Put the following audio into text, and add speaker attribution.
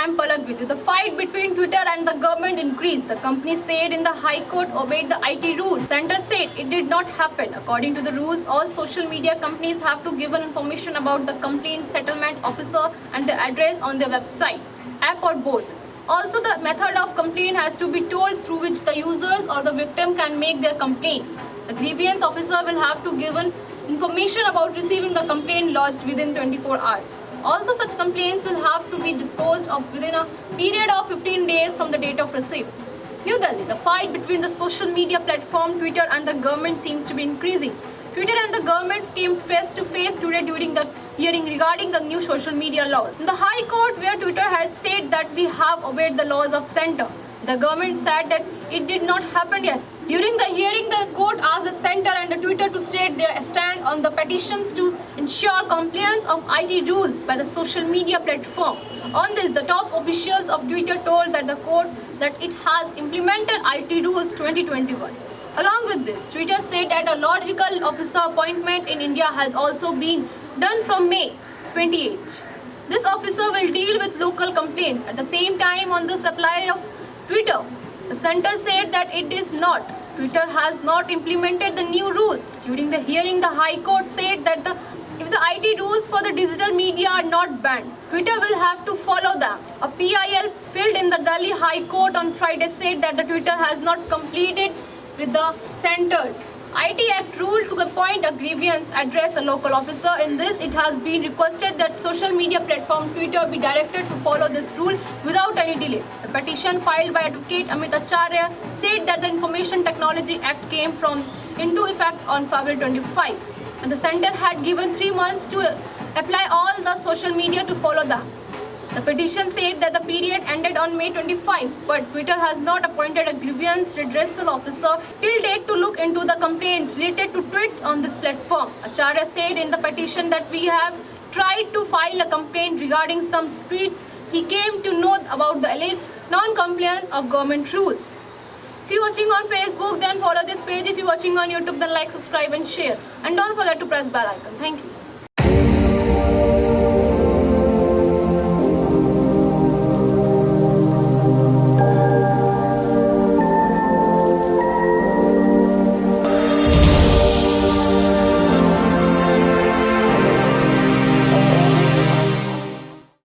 Speaker 1: I'm Palak with you. The fight between Twitter and the government increased. The company said in the High Court obeyed the IT rules. Center said it did not happen. According to the rules, all social media companies have to give information about the complaint settlement officer and the address on their website, app or both. Also, the method of complaint has to be told through which the users or the victim can make their complaint. The grievance officer will have to give information about receiving the complaint lodged within 24 hours. Also, such complaints will have to be disposed of within a period of 15 days from the date of receipt. New Delhi, the fight between the social media platform Twitter and the government seems to be increasing. Twitter and the government came face to face today during the hearing regarding the new social media laws. In the High Court, where Twitter has said that we have obeyed the laws of center, the government said that it did not happen yet. During the hearing, the court asked the center and the Twitter to state their stand on the petitions to ensure compliance of IT rules by the social media platform. On this, the top officials of Twitter told that the court that it has implemented IT rules 2021. Along with this, Twitter said that a logical officer appointment in India has also been done from May 28. This officer will deal with local complaints. At the same time, on the supply of Twitter, the center said that it is not. Twitter has not implemented the new rules. During the hearing, the High Court said that if the IT rules for the digital media are not banned, Twitter will have to follow them. A PIL filed in the Delhi High Court on Friday said that the Twitter has not completed with the center's IT Act rule to appoint a grievance address a local officer. In this, it has been requested that social media platform Twitter be directed to follow this rule without any delay. The petition filed by Advocate Amit Acharya said that the Information Technology Act came into effect on February 25, and the center had given 3 months to apply all the social media to follow them. The petition said that the period ended on May 25, but Twitter has not appointed a grievance redressal officer till date to look into the complaints related to tweets on this platform. Acharya said in the petition that we have tried to file a complaint regarding some tweets he came to know about the alleged non-compliance of government rules. If you're watching on Facebook, then follow this page. If you're watching on YouTube, then like, subscribe and share. And don't forget to press bell icon. Thank you.